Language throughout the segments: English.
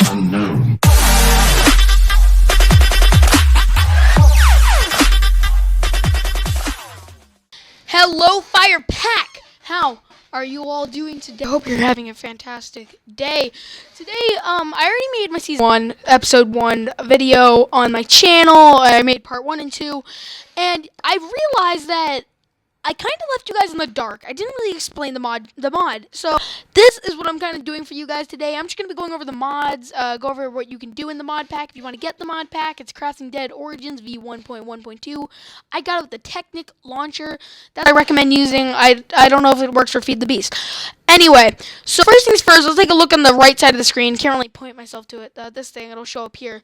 unknown. Hello, Fire Pack! How are you all doing today? I hope you're having a fantastic day. Today, I already made my season 1, episode 1 video on my channel. I made part 1 and 2, and I realized that I kind of left you guys in the dark. I didn't really explain the mod. So this is what I'm kind of doing for you guys today. I'm just going to be going over the mods, go over what you can do in the mod pack. If you want to get the mod pack, it's Crafting Dead Origins v1.1.2. I got it with the Technic launcher that I recommend using. I don't know if it works for Feed the Beast. Anyway, so first things first, let's take a look on the right side of the screen. Can't really point myself to it. This thing, it'll show up here.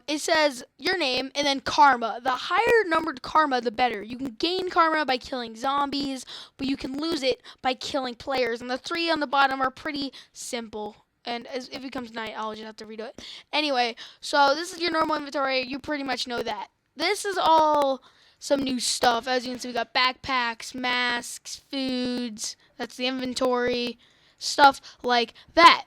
It says your name and then karma. The higher numbered karma, the better. You can gain karma by killing zombies, but you can lose it by killing players. And the 3 on the bottom are pretty simple. And if it becomes night, I'll just have to redo it. Anyway, so this is your normal inventory. You pretty much know that. This is all some new stuff. As you can see, we got backpacks, masks, foods. That's the inventory. Stuff like that.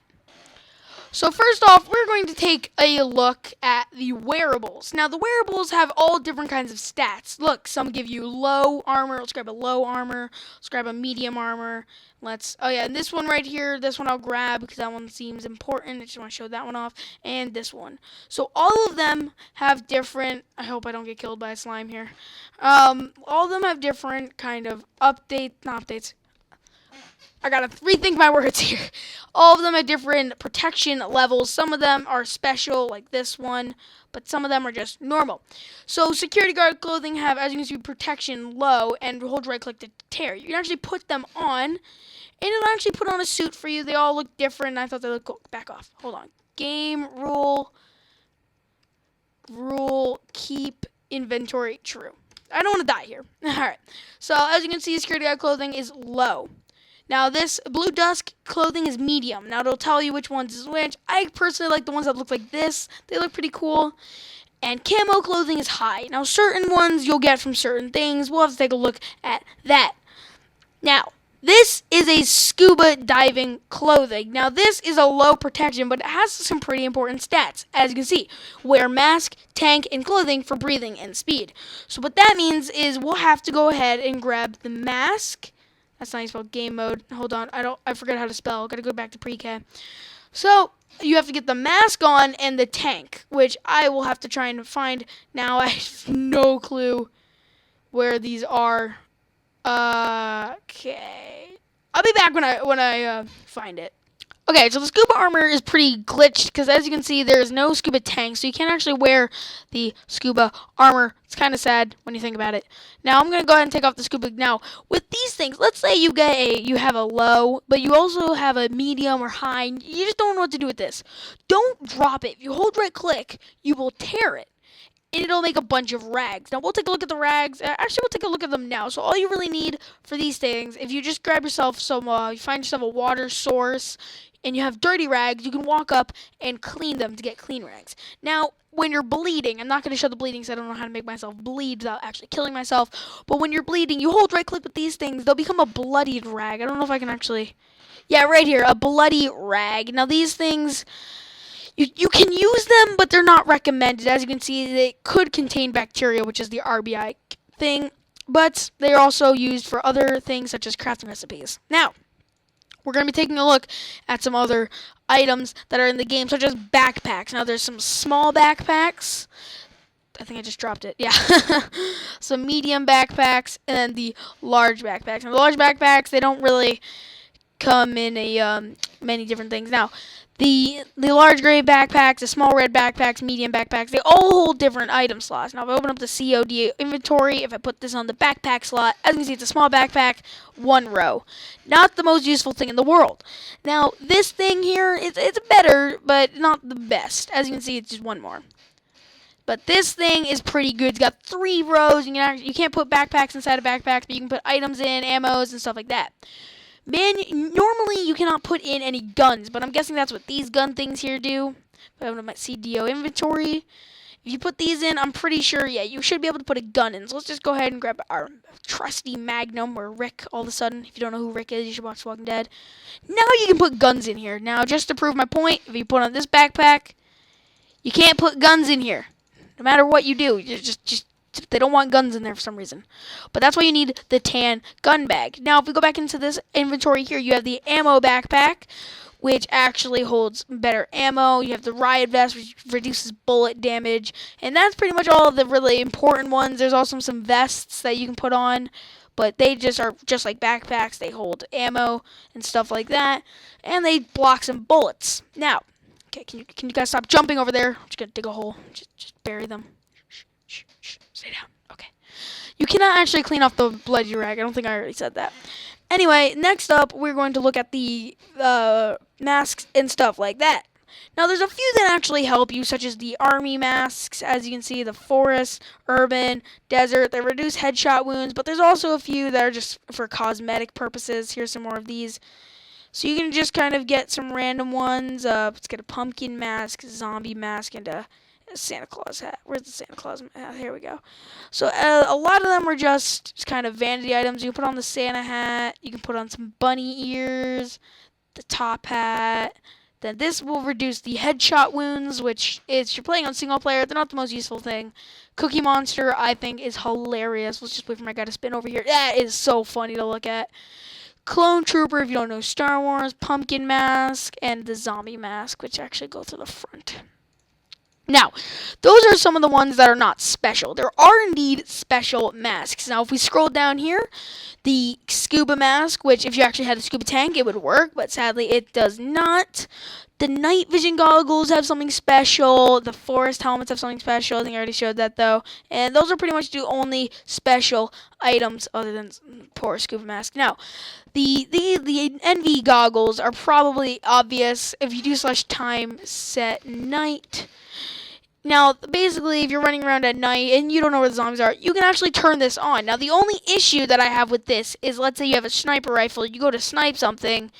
So first off, we're going to take a look at the wearables. Now, the wearables have all different kinds of stats. Look, some give you low armor. Let's grab a low armor. Let's grab a medium armor. Oh yeah, and this one right here, this one I'll grab because that one seems important. I just want to show that one off. And this one. So all of them have different, I hope I don't get killed by a slime here. All of them have different kind of not updates. I gotta rethink my words here. All of them have different protection levels. Some of them are special, like this one, but some of them are just normal. So security guard clothing have, as you can see, protection low, and hold right click to tear. You can actually put them on, and it'll actually put on a suit for you. They all look different. I thought they looked cool. Back off. Hold on. Game rule, keep inventory true. I don't want to die here. Alright. So as you can see, security guard clothing is low. Now, this Blue Dusk clothing is medium. Now, it'll tell you which ones is which. I personally like the ones that look like this. They look pretty cool. And camo clothing is high. Now, certain ones you'll get from certain things. We'll have to take a look at that. Now, this is a scuba diving clothing. Now, this is a low protection, but it has some pretty important stats. As you can see, wear mask, tank, and clothing for breathing and speed. So, what that means is we'll have to go ahead and grab the mask. That's not how you spell game mode. Hold on. I forgot how to spell. Gotta go back to pre-K. So, you have to get the mask on and the tank, which I will have to try and find. Now, I have no clue where these are. Okay. I'll be back when I find it. Okay, so the scuba armor is pretty glitched because, as you can see, there is no scuba tank, so you can't actually wear the scuba armor. It's kind of sad when you think about it. Now, I'm going to go ahead and take off the scuba. Now, with these things, let's say you have a low, but you also have a medium or high. You just don't know what to do with this. Don't drop it. If you hold right-click, you will tear it. And it'll make a bunch of rags. Now, we'll take a look at the rags. Actually, we'll take a look at them now. So, all you really need for these things, if you just grab yourself you find yourself a water source, and you have dirty rags, you can walk up and clean them to get clean rags. Now, when you're bleeding, I'm not going to show the bleeding because I don't know how to make myself bleed without actually killing myself. But when you're bleeding, you hold right-click with these things. They'll become a bloodied rag. I don't know if I can actually... Yeah, right here, a bloody rag. Now, these things... You can use them, but they're not recommended. As you can see, they could contain bacteria, which is the RBI thing, but they are also used for other things such as crafting recipes. Now, we're going to be taking a look at some other items that are in the game, such as backpacks. Now, there's some small backpacks. I think I just dropped it. Yeah. Some medium backpacks, and then the large backpacks. Now, the large backpacks, they don't really come in many different things. Now, the large gray backpacks, the small red backpacks, medium backpacks, they all hold different item slots. Now, if I open up the COD inventory, if I put this on the backpack slot, as you can see, it's a small backpack, 1 row. Not the most useful thing in the world. Now, this thing here, it's better, but not the best. As you can see, it's just 1 more. But this thing is pretty good. It's got 3 rows. You can't put backpacks inside of backpacks, but you can put items in, ammos, and stuff like that. Normally you cannot put in any guns, but I'm guessing that's what these gun things here do. If I open up my CDO inventory, If you put these in, I'm pretty sure, yeah, you should be able to put a gun in. So let's just go ahead and grab our trusty Magnum, or Rick, all of a sudden. If you don't know who Rick is, you should watch Walking Dead. Now you can put guns in here. Now, just to prove my point, if you put on this backpack, you can't put guns in here. No matter what you do, you just they don't want guns in there for some reason. But that's why you need the tan gun bag. Now, if we go back into this inventory here, you have the ammo backpack, which actually holds better ammo. You have the riot vest, which reduces bullet damage. And that's pretty much all of the really important ones. There's also some vests that you can put on, but they just are just like backpacks. They hold ammo and stuff like that, and they block some bullets. Now, okay, can you guys stop jumping over there? I'm just gonna dig a hole. Just bury them. Shh. Stay down. Okay. You cannot actually clean off the bloody rag. I don't think I already said that. Anyway, next up, we're going to look at the masks and stuff like that. Now, there's a few that actually help you, such as the army masks. As you can see, the forest, urban, desert. They reduce headshot wounds, but there's also a few that are just for cosmetic purposes. Here's some more of these. So you can just kind of get some random ones. Let's get a pumpkin mask, zombie mask, and a Santa Claus hat. Where's the Santa Claus hat? Here we go. So a lot of them are just kind of vanity items. You can put on the Santa hat. You can put on some bunny ears, the top hat. Then this will reduce the headshot wounds, which is, if you're playing on single player, they're not the most useful thing. Cookie Monster, I think, is hilarious. Let's just wait for my guy to spin over here. That is so funny to look at. Clone Trooper, if you don't know Star Wars, Pumpkin Mask, and the Zombie Mask, which actually go to the front. Now, those are some of the ones that are not special. There are indeed special masks. Now, if we scroll down here, the scuba mask, which if you actually had a scuba tank, it would work, but sadly it does not. The night vision goggles have something special. The forest helmets have something special. I think I already showed that, though. And those are pretty much the only special items other than poor scuba mask. Now, the NV goggles are probably obvious if you do /time set night. Now, basically, if you're running around at night and you don't know where the zombies are, you can actually turn this on. Now, the only issue that I have with this is, let's say you have a sniper rifle, you go to snipe something,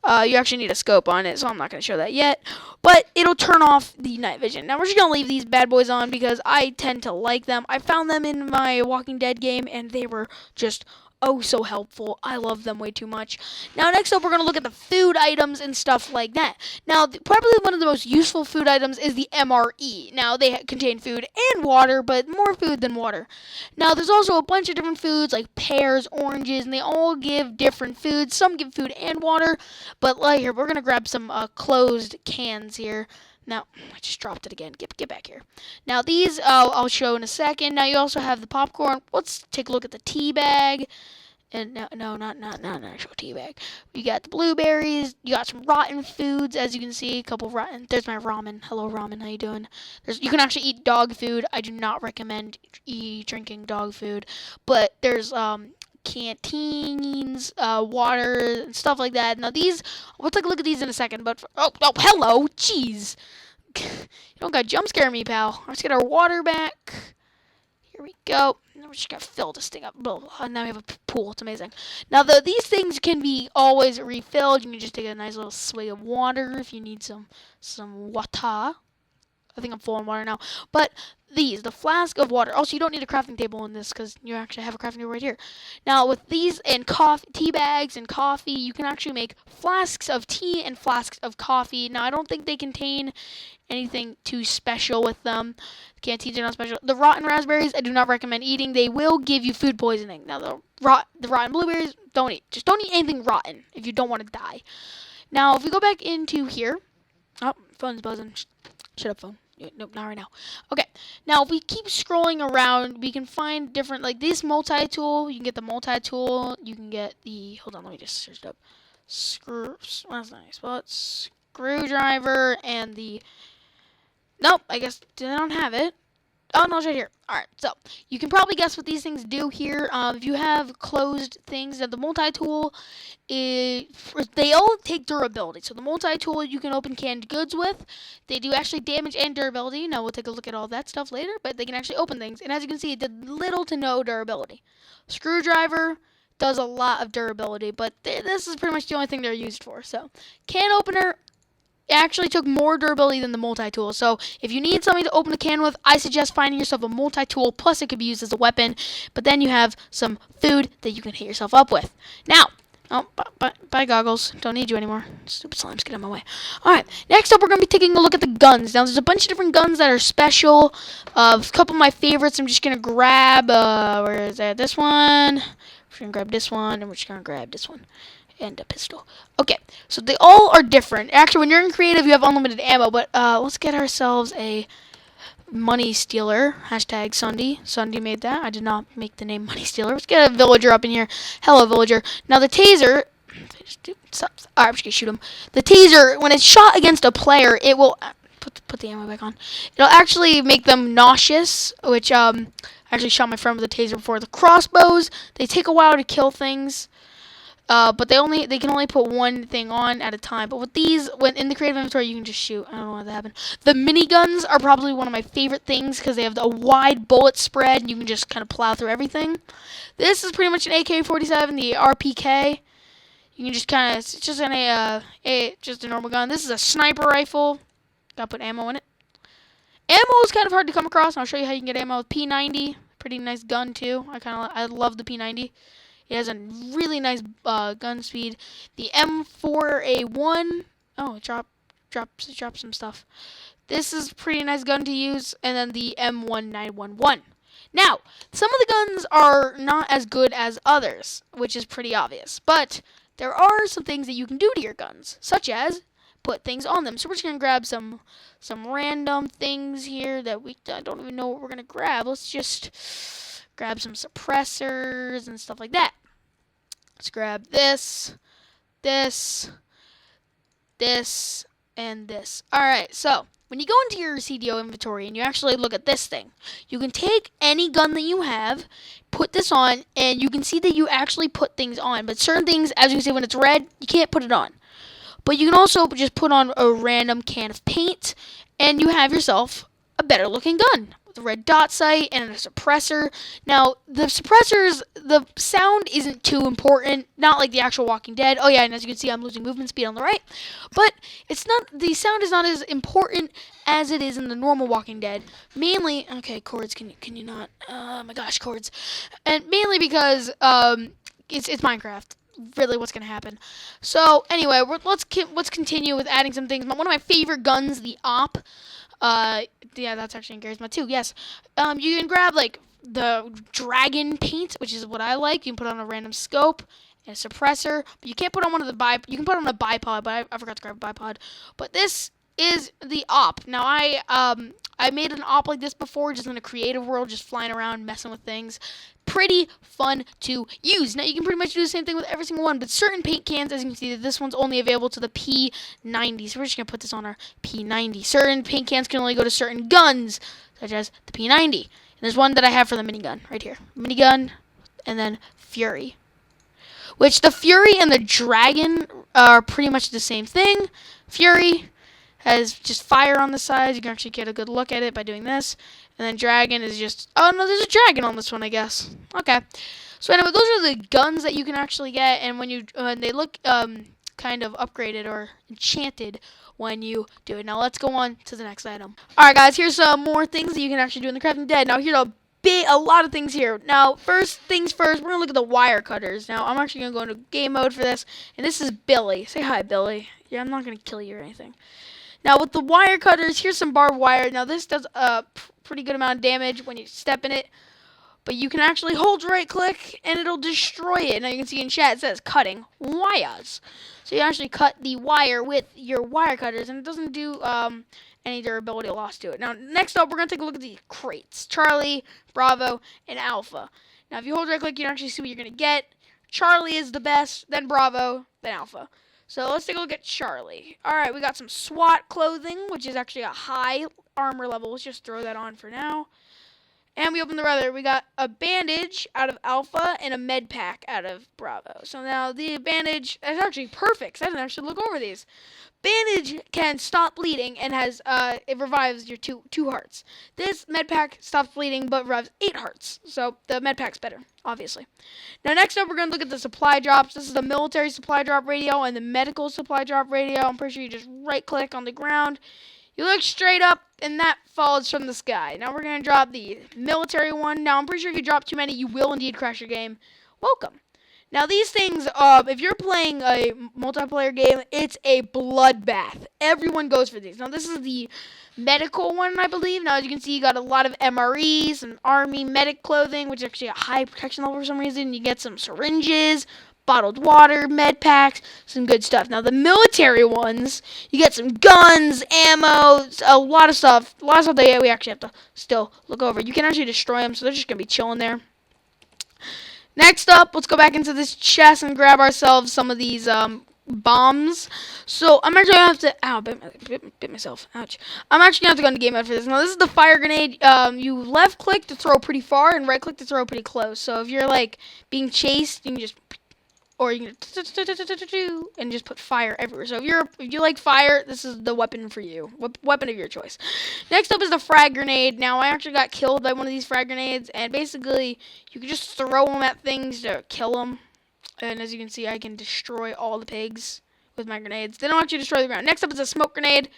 you actually need a scope on it, so I'm not going to show that yet, but it'll turn off the night vision. Now, we're just going to leave these bad boys on because I tend to like them. I found them in my Walking Dead game, and they were just oh so helpful. I love them way too much. Now, next up, we're going to look at the food items and stuff like that. Now, probably one of the most useful food items is the MRE. Now, they contain food and water, but more food than water. Now, there's also a bunch of different foods like pears, oranges, and they all give different foods. Some give food and water, but like here, we're going to grab some closed cans here. Now, I just dropped it again. Get back here. Now, these I'll show in a second. Now, you also have the popcorn. Let's take a look at the tea bag. And no, not an actual tea bag. You got the blueberries. You got some rotten foods, as you can see. A couple of rotten. There's my ramen. Hello, ramen. How you doing? You can actually eat dog food. I do not recommend drinking dog food. But there's canteens, water, and stuff like that. Now these, we'll take a look at these in a second, but oh, hello, jeez. You don't gotta jump scare me, pal. Let's get our water back. Here we go. Now we just gotta fill this thing up. Oh, now we have a pool. It's amazing. Now these things can be always refilled. You can just take a nice little swig of water if you need some water. I think I'm full on water now. But the flask of water. Also, you don't need a crafting table in this because you actually have a crafting table right here. Now, with these and tea bags and coffee, you can actually make flasks of tea and flasks of coffee. Now, I don't think they contain anything too special with them. Canteens are not special. The rotten raspberries, I do not recommend eating. They will give you food poisoning. Now, the rotten blueberries, don't eat. Just don't eat anything rotten if you don't want to die. Now, if we go back into here. Oh, phone's buzzing. Shut up, phone. Nope, not right now. Okay, now if we keep scrolling around, we can find different, like this multi-tool. You can get the multi-tool. You can get the, hold on, let me just search it up. That's nice. Well, it's screwdriver and the, nope, I guess I don't have it. Oh, no, it's right here. Alright, so you can probably guess what these things do here. If you have closed things, the multi-tool, they all take durability. So the multi-tool you can open canned goods with. They do actually damage and durability. Now we'll take a look at all that stuff later, but they can actually open things. And as you can see, it did little to no durability. Screwdriver does a lot of durability, but this is pretty much the only thing they're used for. So, can opener, it actually took more durability than the multi-tool. So if you need something to open the can with, I suggest finding yourself a multi-tool. Plus, it could be used as a weapon. But then you have some food that you can hit yourself up with. Now, oh, bye goggles. Don't need you anymore. Stupid slimes, get out of my way. Alright, next up we're going to be taking a look at the guns. Now, there's a bunch of different guns that are special. A couple of my favorites I'm just going to grab. Where is that? This one. We're going to grab this one, and we're just going to grab this one. And a pistol. Okay, so they all are different. Actually, when you're in creative, you have unlimited ammo, but let's get ourselves a money stealer. Hashtag Sunday. Sunday made that. I did not make the name money stealer. Let's get a villager up in here. Hello, villager. Now, the taser... Alright, I'm just going to shoot him. The taser, when it's shot against a player, it will... Put the ammo back on. It'll actually make them nauseous, which, I actually shot my friend with a taser before. The crossbows, they take a while to kill things. But they can only put one thing on at a time. But with these, when in the creative inventory, you can just shoot. I don't know why that happened. The miniguns are probably one of my favorite things because they have a wide bullet spread and you can just kind of plow through everything. This is pretty much an AK-47, the RPK. You can just kind of, it's just just a normal gun. This is a sniper rifle. Gotta put ammo in it. Ammo is kind of hard to come across, and I'll show you how you can get ammo with P90. Pretty nice gun too. I love the P90. It has a really nice gun speed. The M4A1. Oh, it drops some stuff. This is a pretty nice gun to use. And then the M1911. Now, some of the guns are not as good as others, which is pretty obvious. But there are some things that you can do to your guns, such as put things on them. So we're just going to grab some random things here that I don't even know what we're going to grab. Let's just grab some suppressors and stuff like that. Let's grab this, and this. Alright, so when you go into your CDO inventory and you actually look at this thing, you can take any gun that you have, put this on, and you can see that you actually put things on. But certain things, as you can see, when it's red, you can't put it on. But you can also just put on a random can of paint, and you have yourself a better looking gun. The red dot sight and a suppressor. Now, the suppressors, the sound isn't too important, not like the actual Walking Dead. Oh yeah, and as you can see, I'm losing movement speed on the right. But it's not, the sound is not as important as it is in the normal Walking Dead. Mainly, okay, cords, can you not? Oh my gosh, cords. And mainly because it's Minecraft. Really, what's gonna happen? So anyway, let's continue with adding some things. One of my favorite guns, the Op. Yeah, that's actually in Gary's mod too. Yes. You can grab like the dragon paint, which is what I like. You can put on a random scope and a suppressor, but you can't put on one of the you can put on a bipod, but I forgot to grab a bipod. But this is the Op. Now I made an Op like this before, just in a creative world, just flying around, messing with things. Pretty fun to use. Now, you can pretty much do the same thing with every single one, but certain paint cans, as you can see, this one's only available to the P90. So we're just going to put this on our P90. Certain paint cans can only go to certain guns, such as the P90. And there's one that I have for the minigun, right here. Minigun, and then Fury. Which the Fury and the Dragon are pretty much the same thing. Fury has just fire on the sides. You can actually get a good look at it by doing this. And then Dragon is just... Oh, no, there's a dragon on this one, I guess. Okay. So anyway, those are the guns that you can actually get. And when they look kind of upgraded or enchanted when you do it. Now, let's go on to the next item. Alright, guys. Here's some more things that you can actually do in the Crafting Dead. Now, here's a lot of things here. Now, first things first, we're going to look at the wire cutters. Now, I'm actually going to go into game mode for this. And this is Billy. Say hi, Billy. Yeah, I'm not going to kill you or anything. Now, with the wire cutters, here's some barbed wire. Now, this does a pretty good amount of damage when you step in it. But you can actually hold right-click, and it'll destroy it. Now, you can see in chat, it says cutting wires. So, you actually cut the wire with your wire cutters, and it doesn't do any durability loss to it. Now, next up, we're going to take a look at the crates. Charlie, Bravo, and Alpha. Now, if you hold right-click, you can actually see what you're going to get. Charlie is the best, then Bravo, then Alpha. So let's take a look at Charlie. Alright, we got some SWAT clothing, which is actually a high armor level. Let's just throw that on for now. And we open the other. We got a bandage out of Alpha and a med pack out of Bravo. So now the bandage is actually perfect. I didn't actually look over these. Bandage can stop bleeding and has it revives your two hearts. This med pack stops bleeding but revives 8 hearts. So the med pack's better, obviously. Now next up we're gonna look at the supply drops. This is the military supply drop radio and the medical supply drop radio. I'm pretty sure you just right click on the ground. You look straight up and that falls from the sky. Now we're gonna drop the military one. Now I'm pretty sure if you drop too many you will indeed crash your game. Welcome. Now these things, if you're playing a multiplayer game, it's a bloodbath. Everyone goes for these. Now this is the medical one, I believe. Now as you can see, you got a lot of MREs and army medic clothing, which is actually a high protection level for some reason. You get some syringes, bottled water, med packs, some good stuff. Now the military ones, you get some guns, ammo, a lot of stuff. A lot of stuff that we actually have to still look over. You can actually destroy them, so they're just going to be chilling there. Next up, let's go back into this chest and grab ourselves some of these bombs. So I'm actually going to have to... Ow, bit myself. Ouch. I'm actually going to have to go into game mode for this. Now, this is the fire grenade. You left click to throw pretty far and right click to throw pretty close. So if you're, like, being chased, you can just... Or you can and just put fire everywhere. So if you like fire, this is the weapon for you. Weapon of your choice. Next up is the frag grenade. Now I actually got killed by one of these frag grenades, and basically you can just throw them at things to kill them. And as you can see, I can destroy all the pigs with my grenades. They don't actually destroy the ground. Next up is a smoke grenade.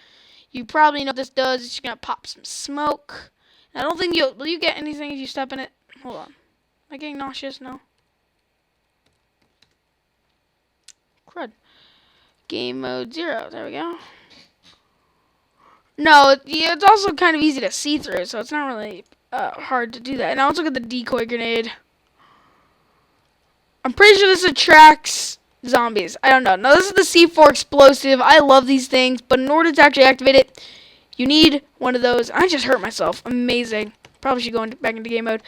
You probably know what this does. It's just gonna pop some smoke. And I don't think will you get anything if you step in it? Hold on. Am I getting nauseous? No. Crud. Game mode 0. There we go. No, it's also kind of easy to see through, so it's not really hard to do that. Now let's look at the decoy grenade. I'm pretty sure this attracts zombies. I don't know. Now this is the C4 explosive. I love these things, but in order to actually activate it, you need one of those. I just hurt myself. Amazing. Probably should go back into game mode.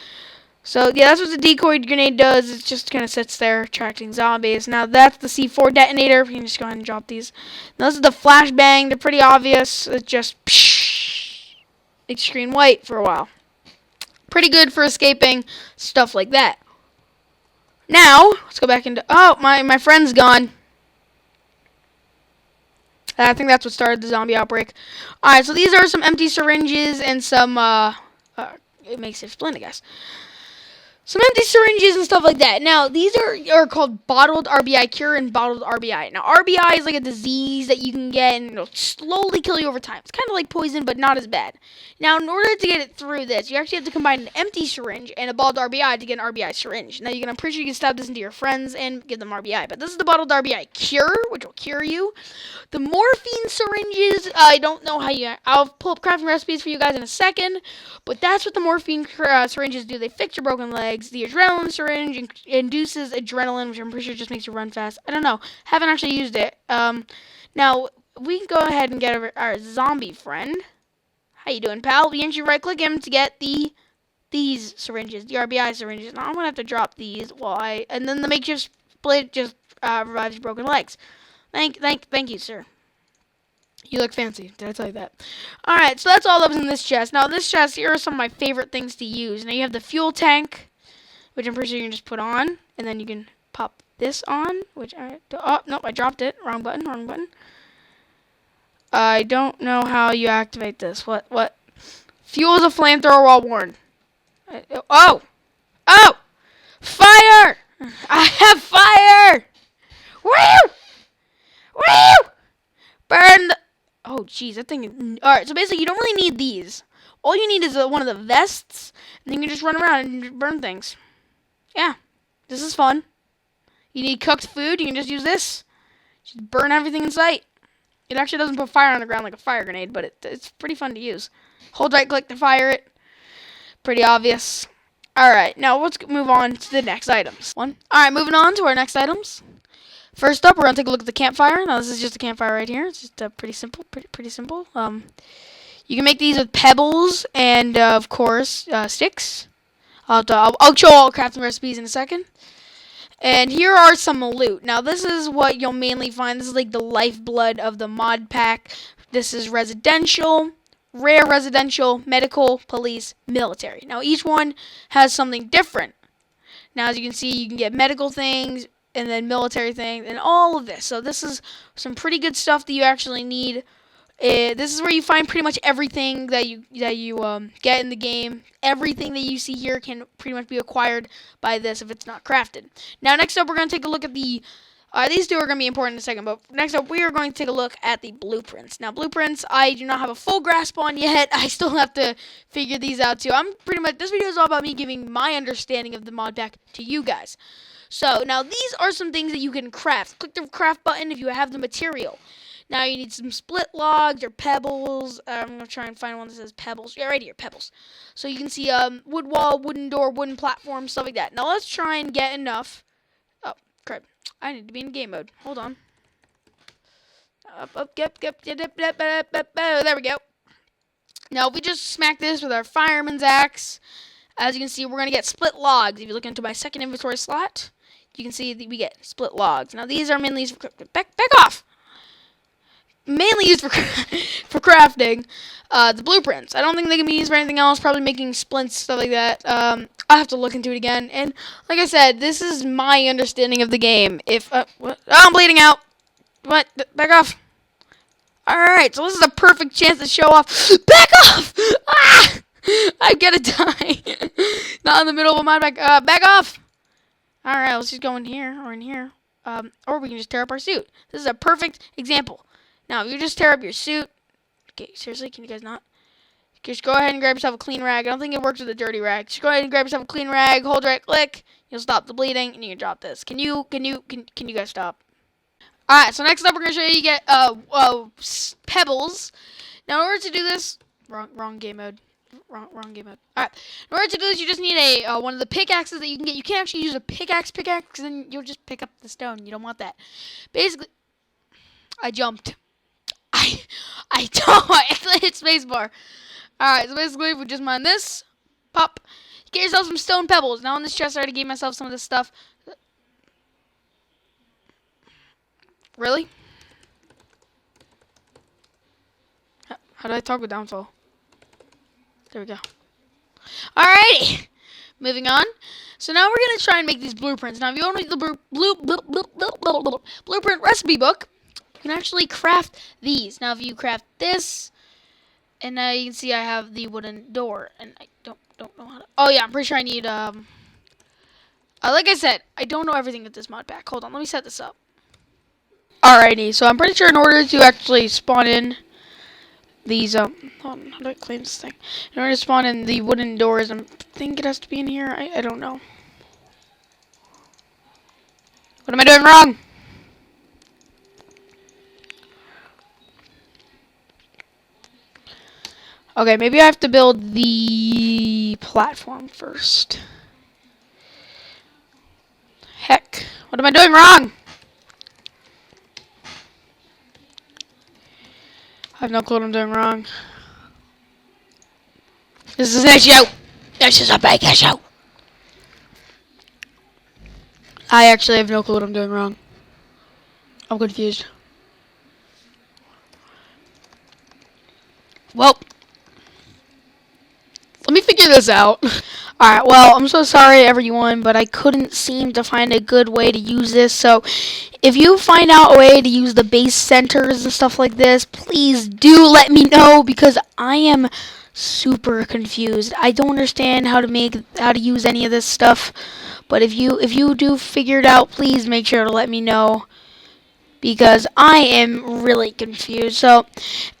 So, yeah, that's what the decoy grenade does. It just kind of sits there, attracting zombies. Now, that's the C4 detonator. You can just go ahead and drop these. Now, this is the flashbang. They're pretty obvious. It just makes your screen white for a while. Pretty good for escaping, stuff like that. Now, let's go back into... Oh, my friend's gone. I think that's what started the zombie outbreak. Alright, so these are some empty syringes and some... it makes it splint, I guess. Some empty syringes and stuff like that. Now, these are called bottled RBI cure and bottled RBI. Now, RBI is like a disease that you can get and it'll slowly kill you over time. It's kind of like poison, but not as bad. Now, in order to get it through this, you actually have to combine an empty syringe and a bottled RBI to get an RBI syringe. Now, I'm pretty sure you can stab this into your friends and give them RBI. But this is the bottled RBI cure, which will cure you. The morphine syringes, I don't know how you... I'll pull up crafting recipes for you guys in a second. But that's what the morphine syringes do. They fix your broken legs. The adrenaline syringe induces adrenaline, which I'm pretty sure just makes you run fast. I don't know. Haven't actually used it. Now, we can go ahead and get our zombie friend. How you doing, pal? We actually right-click him to get these syringes, the RBI syringes. Now, I'm going to have to drop these and then the makeshift split just revives your broken legs. Thank you, sir. You look fancy. Did I tell you that? Alright, so that's all that was in this chest. Now, this chest, here are some of my favorite things to use. Now, you have the fuel tank, which I'm pretty sure you can just put on. And then you can pop this on, which oh, nope, I dropped it. Wrong button. I don't know how you activate this. What? Fuel is a flamethrower while worn. Oh! Fire! I have fire! Woo! Burn the... Oh, jeez, that thing is... Alright, so basically, you don't really need these. All you need is one of the vests, and then you can just run around and burn things. Yeah, this is fun. You need cooked food, you can just use this. Just burn everything in sight. It actually doesn't put fire on the ground like a fire grenade, but it's pretty fun to use. Hold right-click to fire it. Pretty obvious. Alright, now let's move on to the next items. Alright, moving on to our next items. First up, we're going to take a look at the campfire. Now, this is just a campfire right here. It's just pretty simple. Pretty simple. You can make these with pebbles and, of course, sticks. I'll show all crafting recipes in a second. And here are some loot. Now, this is what you'll mainly find. This is like the lifeblood of the mod pack. This is residential, rare, residential, medical, police, military. Now each one has something different. Now as you can see, you can get medical things and then military things and all of this. So this is some pretty good stuff that you actually need. This is where you find pretty much everything that you get in the game. Everything that you see here can pretty much be acquired by this if it's not crafted. Now, next up, we're going to take a look at the... these two are going to be important in a second, but next up, we are going to take a look at the blueprints. Now, blueprints, I do not have a full grasp on yet. I still have to figure these out, too. This video is all about me giving my understanding of the mod pack to you guys. So, now, these are some things that you can craft. Click the craft button if you have the material. Now you need some split logs or pebbles. I'm going to try and find one that says pebbles. Yeah, right here, pebbles. So you can see wood wall, wooden door, wooden platform, stuff like that. Now let's try and get enough. Oh, crap. I need to be in game mode. Hold on. There we go. Now if we just smack this with our fireman's axe, as you can see, we're going to get split logs. If you look into my second inventory slot, you can see that we get split logs. Now these are mainly used for... Back off! Mainly used for for crafting the blueprints. I don't think they can be used for anything else. Probably making splints, stuff like that. I'll have to look into it again. And like I said, this is my understanding of the game. If what? Oh, I'm bleeding out. What? Back off. All right. So this is a perfect chance to show off. Back off! Ah! I'm gonna die. Not in the middle of a mod pack. Back off. All right. Let's just go in here or in here. Or we can just tear up our suit. This is a perfect example. Now, if you just tear up your suit... Okay, seriously, can you guys not? Just go ahead and grab yourself a clean rag. I don't think it works with a dirty rag. Just go ahead and grab yourself a clean rag, hold right click, you'll stop the bleeding, and you can drop this. Can you guys stop? Alright, so next up we're going to show you to get pebbles. Now, in order to do this... Wrong game mode. Wrong game mode. Alright, in order to do this, you just need one of the pickaxes that you can get. You can't actually use a pickaxe, because then you'll just pick up the stone. You don't want that. Basically... I jumped. I don't. I hit spacebar. Alright, so basically, if we just mine this, pop, get yourself some stone pebbles. Now, on this chest, I already gave myself some of this stuff. Really? How do I toggle down so? There we go. Alrighty. Moving on. So now we're going to try and make these blueprints. Now, if you want to make the blueprint recipe book, you can actually craft these. Now, if you craft this, and now you can see I have the wooden door, and I don't know how to... Oh, yeah, I'm pretty sure I need, like I said, I don't know everything with this mod pack. Hold on, let me set this up. Alrighty, so I'm pretty sure in order to actually spawn in these, hold on, how do I claim this thing? In order to spawn in the wooden doors, I think it has to be in here. I don't know. What am I doing wrong? Okay, maybe I have to build the platform first. Heck, what am I doing wrong? I have no clue what I'm doing wrong. This is an issue. This is a big issue. I actually have no clue what I'm doing wrong. I'm confused. Well, let me figure this out. Alright, well, I'm so sorry everyone, but I couldn't seem to find a good way to use this. So, if you find out a way to use the base centers and stuff like this, please do let me know, because I am super confused. I don't understand how to use any of this stuff. But if you do figure it out, please make sure to let me know, because I am really confused. So,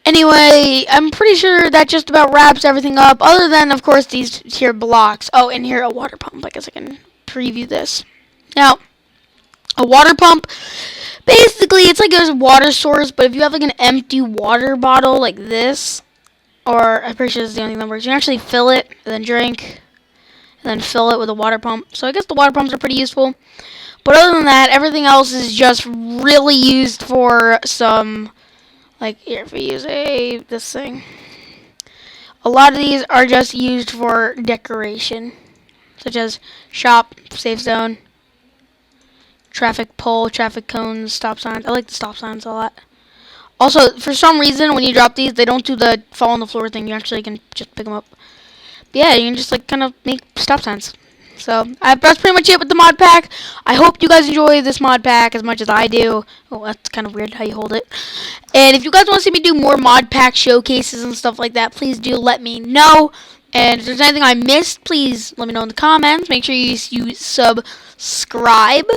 anyway, I'm pretty sure that just about wraps everything up, other than, of course, these here blocks. Oh, and here a water pump. I guess I can preview this. Now, a water pump, basically, it's like a water source, but if you have like an empty water bottle like this, or I'm pretty sure this is the only thing that works, you can actually fill it, and then drink, and then fill it with a water pump. So I guess the water pumps are pretty useful. But other than that, everything else is just really used for some, like, here, if we use this thing. A lot of these are just used for decoration, such as shop, safe zone, traffic pole, traffic cones, stop signs. I like the stop signs a lot. Also, for some reason, when you drop these, they don't do the fall on the floor thing. You actually can just pick them up. But yeah, you can just like kind of make stop signs. So that's pretty much it with the mod pack. I hope you guys enjoy this mod pack as much as I do. Oh, that's kind of weird how you hold it. And if you guys want to see me do more mod pack showcases and stuff like that, please do let me know. And if there's anything I missed, please let me know in the comments. Make sure you subscribe.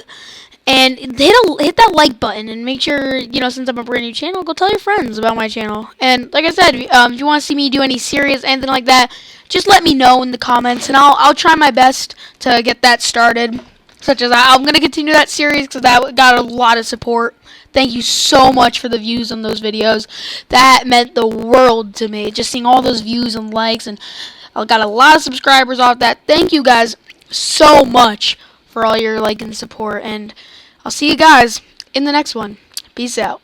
And hit that like button, and make sure, since I'm a brand new channel, go tell your friends about my channel. And like I said, if you want to see me do any series, anything like that, just let me know in the comments, and I'll try my best to get that started. Such as I'm gonna continue that series because that got a lot of support. Thank you so much for the views on those videos. That meant the world to me. Just seeing all those views and likes, and I got a lot of subscribers off that. Thank you guys so much for all your like and support, and I'll see you guys in the next one. Peace out.